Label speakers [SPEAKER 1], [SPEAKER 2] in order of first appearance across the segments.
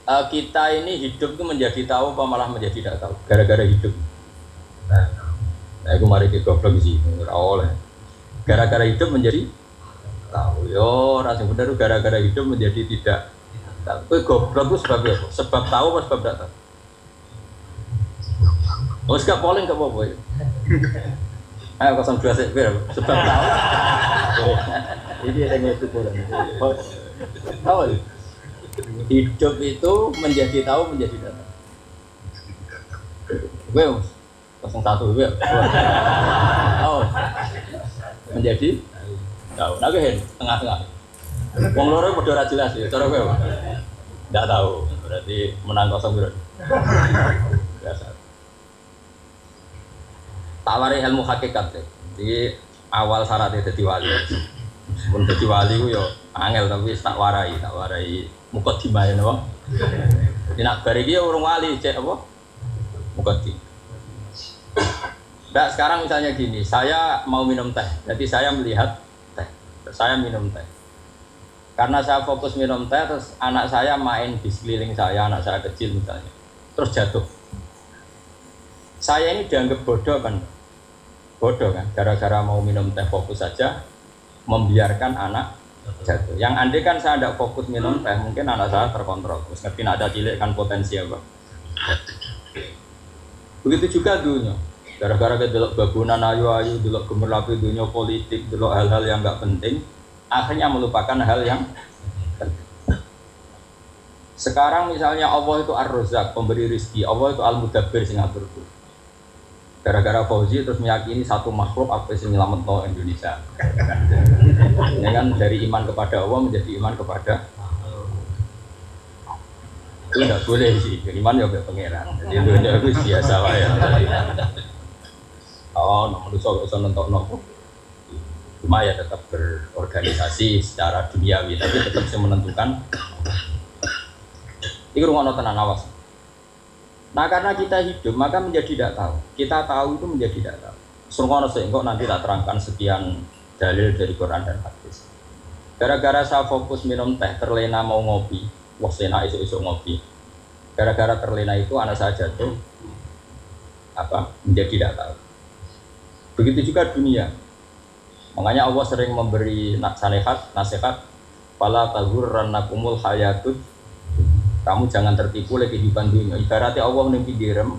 [SPEAKER 1] kita ini hidup itu menjadi tahu apa malah menjadi tidak tahu gara-gara hidup. Nah, aku mari kita goblok sih, ora oleh. Gara-gara hidup menjadi tahu. Yo, rasa bener gara-gara hidup menjadi tidak tahu. Kowe goblok itu sebab apa? Sebab tahu apa sebab tidak tahu? Oh, gak polling gak apa-apa ya. Ayo 02 sik sebab tahu. Ini yang itu kurang. Tahu ya? Hidup itu menjadi tahu menjadi tidak tahu. Gue 01 gue. Oh. Menjadi tahu. Nah, gue tengah-tengah. Wong loro padha ora jelas ya, cara gue. Enggak tahu. Berarti menang 0 berarti. Biasa. Tawari ilmu hakikat deh. Di awal syaratnya jadi wali. Sebelum jadi wali ku yo angel tapi tak warai mukadimah ya napa. Jadi nak bar iki urung wali cek apa? Mukadimah. Nah, sekarang misalnya gini, saya mau minum teh. Jadi saya melihat teh. Saya minum teh. Karena saya fokus minum teh terus anak saya main di sekeliling saya, anak saya kecil misalnya. Terus jatuh. Saya ini dianggap bodoh kan? Bodoh kan? Gara-gara mau minum teh fokus saja membiarkan anak jatuh. Yang andai kan saya tidak fokus minum teh, mungkin anak saya terkontrol. Terus ngerti ada cilik kan potensi apa? Begitu juga dunia. Gara-gara kita delok babunan ayu-ayu, delok gemerlapi dunia politik, delok hal-hal yang enggak penting, akhirnya melupakan hal yang penting. Sekarang misalnya Allah itu Ar-Razzaq, pemberi rezeki, Allah itu Al-Mudabbir sing ngatur. Gara-gara Fauzi terus meyakini satu makhluk apa yang nyelametno Indonesia. Ya kan dari iman kepada Allah menjadi iman kepada itu tidak boleh sih, iman ya kayak pangeran. Jadi dunia itu biasa lah ya. Oh, manusia bisa nonton cuma ya tetap berorganisasi secara duniawi, tapi tetap bisa menentukan. Ini rumah tenan awas. Nah karena kita hidup maka menjadi tidak tahu. Kita tahu itu menjadi tidak tahu. Sungguh sehingga nanti tak terangkan sekian dalil dari Quran dan hadis. Gara-gara saya fokus minum teh, terlena mau ngopi, wah sena esok ngopi. Gara-gara terlena itu anak saya jatuh, menjadi tidak tahu. Begitu juga dunia. Makanya Allah sering memberi nasihat, "Fala taghurrannakumul hayatud." Kamu jangan tertipu oleh kehidupan dunia. Ibaratnya Allah menimpi direm,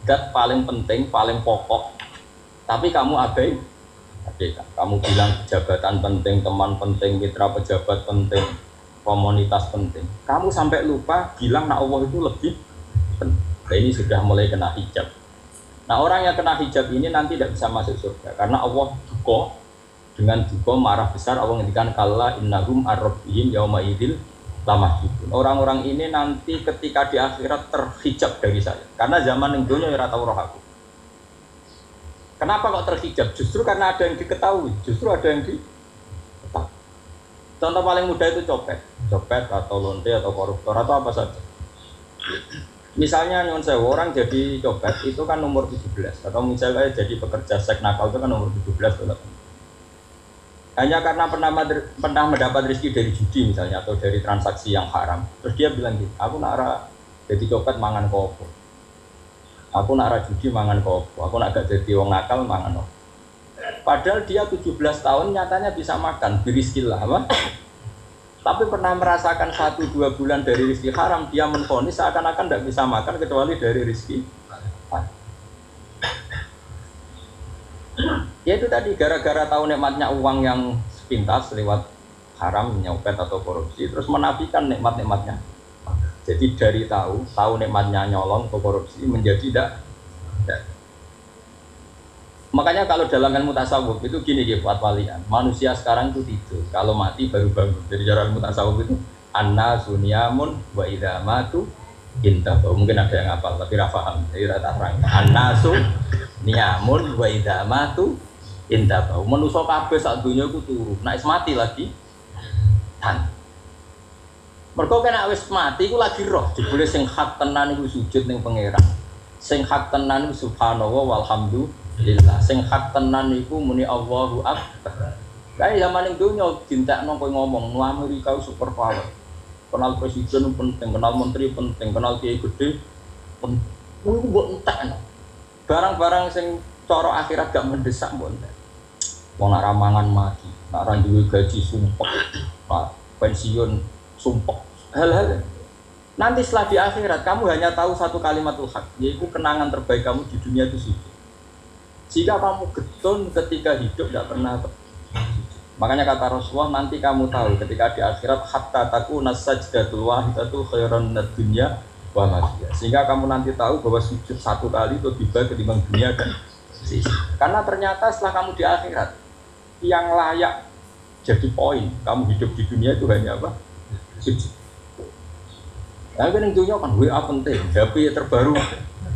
[SPEAKER 1] dat paling penting, paling pokok. Tapi kamu abaikan. Kamu bilang jabatan penting, teman penting, mitra pejabat penting, komunitas penting. Kamu sampai lupa bilang nah Allah itu lebih penting. Nah, ini sudah mulai kena hijab. Nah orang yang kena hijab ini nanti tidak bisa masuk surga karena Allah duka dengan duka marah besar. Allah ngendikan kalla innahum ar-rabbihim yauma idzil lamahjubun. Orang-orang ini nanti ketika di akhirat terhijab dari saya karena zaman yang dunia ora tau roh aku. Kenapa kok terhijab? Justru karena ada yang diketahui, justru ada yang diketahui. Contoh paling mudah itu copet atau lonte atau koruptor atau apa saja. Misalnya nyuwun sewu orang jadi copet itu kan umur 17 atau misalnya jadi pekerja seks nakal itu kan umur 17 atau 18. Hanya karena pernah mendapat rezeki dari judi misalnya atau dari transaksi yang haram. Terus dia bilang gitu, aku nak jadi copet mangan kopo. Aku nak judi mangan kopo. Aku nak gak jadi wong nakal mangan kopo. Padahal dia 17 tahun nyatanya bisa makan, birizkillah apa? Tapi pernah merasakan 1-2 bulan dari rezeki haram, dia menvonis seakan-akan tidak bisa makan kecuali dari rezeki haram. Ya itu tadi gara-gara tahu nikmatnya uang yang sepintas lewat haram, nyopet atau korupsi, terus menafikan nikmat-nikmatnya. Jadi dari tahu nikmatnya nyolong atau korupsi menjadi tidak. Makanya kalau dalam ilmu tasawuf itu gini ya buat walian, manusia sekarang itu tidur, kalau mati baru bangun. Jadi cara ilmu tasawuf itu anna sunyamun wa idza matu intahu. Mungkin ada yang hafal tapi ra paham. Jadi rata terang. Anna sunyamun wa idza matu intahu. Manusia kabeh sak donya iku turu, nek wis mati lagi tan. Mergo kena wis mati iku lagi roh, jebule sing hak tenan iku sujud ning pangeran. Sing hak tenan iku subhanallah walhamdulillah. Sing hak tenan iku muni Allahu Akbar. Kae zaman ning donya dintekno kowe ngomong nu Amerika super power. Kenal presiden penting, kenal menteri penting, kenal kiai gede penting. Iku mbok entek. Barang-barang sing cara akhirat gak mendesak mbok entek. Wong nak ramangan mati, nak ra duwe gaji sumpek, nak pensiun sumpek. Hal-hal nanti setelah di akhirat kamu hanya tahu satu kalimatul haq, yaitu kenangan terbaik kamu di dunia itu sujud. Jika kamu getun ketika hidup tidak pernah. Makanya kata Rasulullah, nanti kamu tahu ketika di akhirat hatta takuna sajdatul wahidatul khairan minad dunya wa ma fiha. Sehingga kamu nanti tahu bahwa sujud satu kali itu lebih baik ketimbang dunia dan sisi. Karena ternyata setelah kamu di akhirat yang layak jadi poin kamu hidup di dunia itu hanya apa? Sujud. Nah, kan yang dunia kan WA penting, HP terbaru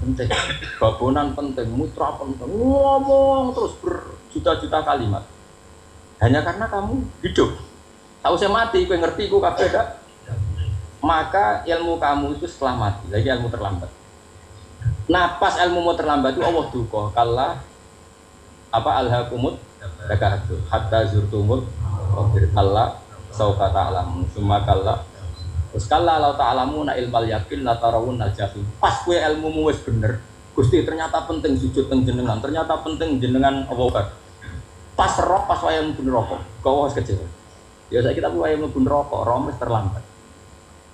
[SPEAKER 1] penting, babonan penting, mutra penting, ngomong terus berjuta-juta kalimat. Hanya karena kamu hidup. Tahu saya mati, kau ngerti, kau kabeh dak. Maka ilmu kamu itu setelah mati, lagi ilmu terlambat. Nah, pas ilmu mau terlambat itu Allah duka, kalla apa alhaqumut takatsur hatta zurtumul maqabir kalla saufa ta'lamun summa kalla terus kalla law ta'lamuna ilmal yaqin la tarawun al-jahim. Pas kowe ilmumu wis bener, Gusti ternyata penting sujud teng jenengan, ternyata penting jenengan apa pas roh pas wayah mlebu neraka kok wis kecewa. Ya saiki kita wayah mlebu neraka, roh wis terlambat.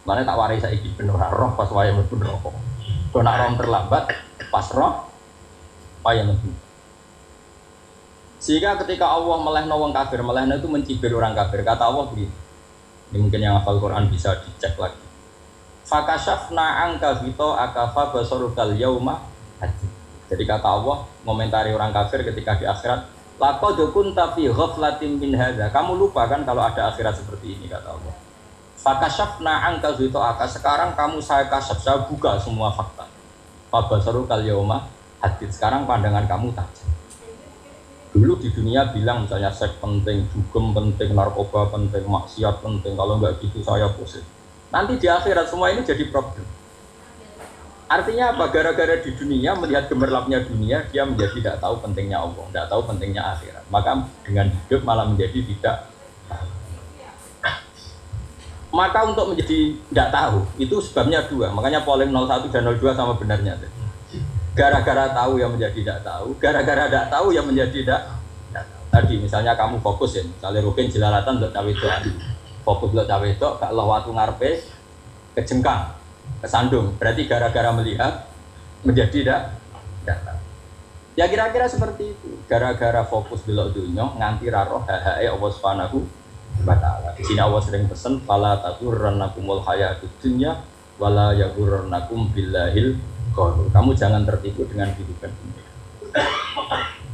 [SPEAKER 1] Mane tak waris saiki ben ora roh pas wayah mlebu neraka. Kok nak roh terlambat pas roh wayah mlebu. Sehingga ketika Allah melehno wong kafir, melehno itu mencibir orang kafir. Kata Allah begini. Ini mungkin yang hafal Quran bisa dicek lagi. Fakashafna angka hito akafa basarukal yauma hadid. Jadi kata Allah ngomentari orang kafir ketika di akhirat, laqad kunta fi ghaflatin min hadza. Kamu lupa kan kalau ada akhirat seperti ini, kata Allah. Fakashafna angka hito aka, sekarang kamu saya kasaf, saya buka semua fakta. Fa basarukal yauma hadid. Sekarang pandangan kamu tajam. Dulu di dunia bilang misalnya seks penting, dugem penting, narkoba penting, maksiat penting. Kalau enggak gitu saya pusing. Nanti di akhirat semua ini jadi problem. Artinya apa? Gara-gara di dunia melihat gemerlapnya dunia, dia menjadi tidak tahu pentingnya Allah, tidak tahu pentingnya akhirat. Maka dengan hidup malah menjadi tidak tahu. Maka untuk menjadi tidak tahu itu sebabnya dua. Makanya polling 01 dan 02 sama benarnya. Gara-gara tahu yang menjadi tidak tahu, gara-gara tidak tahu yang menjadi tidak tahu. Tadi misalnya kamu fokus ya, misalnya Rukin jelalatan untuk cawe itu, fokus untuk cawe itu, gak Allah waktu ngarepe kejengkang, kesandung. Berarti gara-gara melihat menjadi tidak tahu. Ya kira-kira seperti itu. Gara-gara fokus belok dunia, nganti raroh hahae Allah Subhanahu wa ta'ala. Di sini Allah sering pesan, fala taghurrannakumul hayatud dunya wala yaghurrannakum billahil. Kamu jangan tertipu dengan kehidupan ini.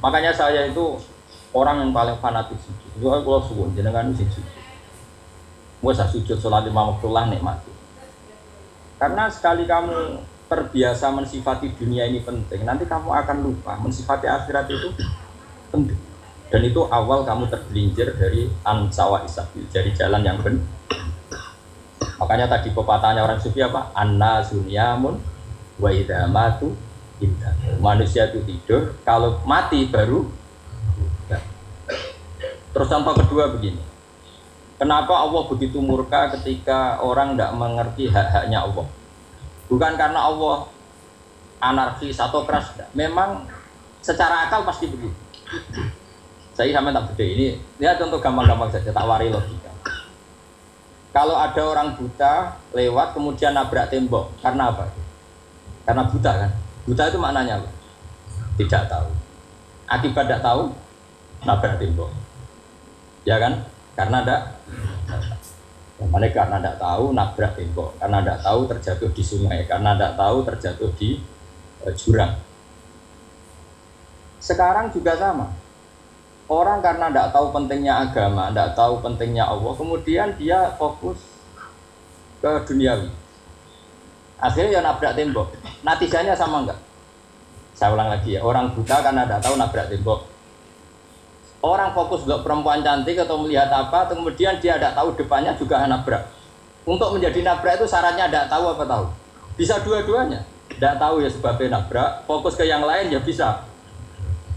[SPEAKER 1] Makanya saya itu orang yang paling fanatik sujud. Itu kalau suwun jenengan sing sujud. Wes sujud salat lima waktu lah nikmati. Karena sekali kamu terbiasa mensifati dunia ini penting, nanti kamu akan lupa mensifati akhirat itu penting. Dan itu awal kamu tergelincir dari ansawa isabil, dari jalan yang benar. Makanya tadi pepatahnya orang sufi apa? Anna sunyamun wa idza matu indah. Manusia itu tidur, kalau mati baru. Terus contoh kedua begini. Kenapa Allah begitu murka ketika orang tidak mengerti hak-haknya Allah? Bukan karena Allah anarkis atau keras, memang secara akal pasti begitu. Saya sama tak beda ini. Lihat contoh gampang-gampang saja, tak wari logika. Kalau ada orang buta lewat kemudian nabrak tembok, karena apa? Karena buta kan? Buta itu maknanya apa? Tidak tahu. Akibat tidak tahu, nabrak tembok. Ya kan? Karena tidak. Karena tidak tahu, nabrak tembok. Karena tidak tahu, terjatuh di sungai. Karena tidak tahu, terjatuh di jurang. Sekarang juga sama. Orang karena tidak tahu pentingnya agama, tidak tahu pentingnya Allah, kemudian dia fokus ke duniawi. Akhirnya ya nabrak tembok. Natijanya sama enggak? Saya ulang lagi ya. Orang buta karena tidak tahu nabrak tembok. Orang fokus untuk perempuan cantik atau melihat apa, kemudian dia tidak tahu depannya juga nabrak. Untuk menjadi nabrak itu syaratnya tidak tahu apa tahu. Bisa dua-duanya. Tidak tahu ya sebabnya nabrak, fokus ke yang lain ya bisa.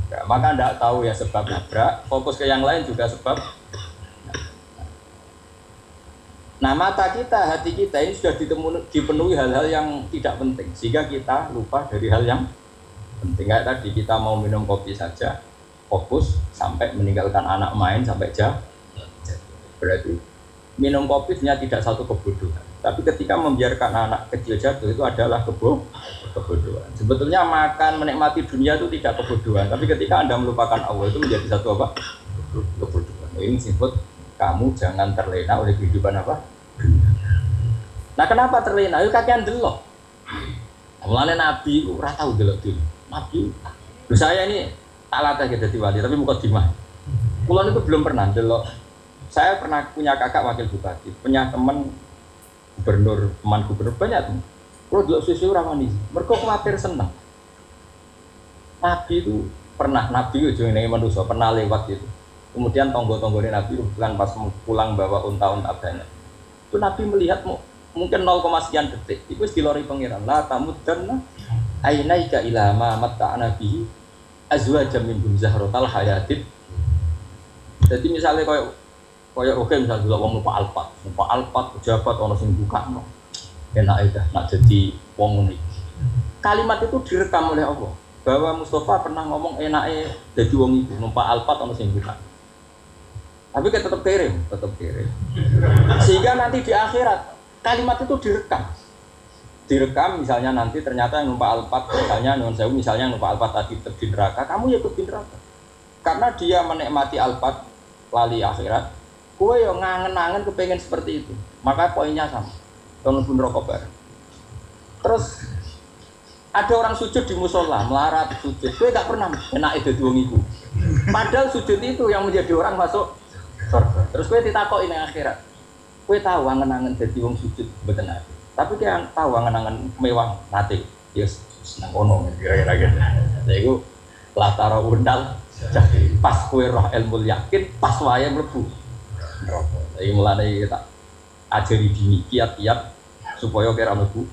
[SPEAKER 1] Ya, maka tidak tahu ya sebab nabrak, fokus ke yang lain juga sebab. Nah mata kita, hati kita ini sudah dipenuhi hal-hal yang tidak penting, sehingga kita lupa dari hal yang penting. Kayak tadi kita mau minum kopi saja, fokus sampai meninggalkan anak main sampai jam. Berarti minum kopi sebenarnya tidak satu kebodohan, tapi ketika membiarkan anak kecil jatuh itu adalah kebodohan. Sebetulnya makan menikmati dunia itu tidak kebodohan, tapi ketika Anda melupakan Allah itu menjadi satu apa? Kebodohan. Ini disebut kamu jangan terlena oleh kehidupan apa? Nah kenapa terlena? Itu kakean delok. Mulane Nabi ora tau delok dulu. Nabi, saya ini tak latih jadi wali, tapi muka dimah. Kulon itu belum pernah delok. Saya pernah punya kakak wakil bupati, punya teman gubernur banyak tuh. Kalau delok susu ramani, mereka khawatir senang. Nabi itu pernah, Nabi itu yang manusia pernah lewat gitu. Kemudian tonggo-tonggone Nabi bukan pas pulang bawa unta-unta banyak. Itu Nabi melihat mungkin 0, sekian detik itu dilori pengiran la tamuddanna ainaika ila ma matta'na bihi azwajan minhum zahratal hayatid. Jadi misalnya koyo oke misalnya dulu wong numpak alpat pejabat ono sing bukakno enak aja nak jadi wong unik. Kalimat itu direkam oleh Allah bahwa Mustafa pernah ngomong enake jadi wong itu numpak alpat ono sing buka. Tapi kita tetap kirim. Sehingga nanti di akhirat kalimat itu direkam misalnya nanti ternyata yang numpak alpat misalnya yang numpak alpat tadi di neraka, kamu ya ikut di neraka. Karena dia menikmati alpat lali akhirat, kowe yo ngangen-angen kepengen seperti itu. Maka poinnya sama. Tahun pun rokok bareng. Terus ada orang sujud di musola, melarat sujud. Kowe gak pernah enak itu wong iku. Padahal sujud itu yang menjadi orang masuk surga. Terus kowe ditakoki ning akhirat. Kowe tahu angen-angen dadi wong sujud mboten ate. Tapi kowe tahu angen-angen mewah nate. Yes, nang kono kira-kira gitu. Lha iku latara undal pas kowe roh ilmu yakin pas wae mlebu neraka. Iki mulane tak ajari dini kiat-kiat supaya kira mlebu.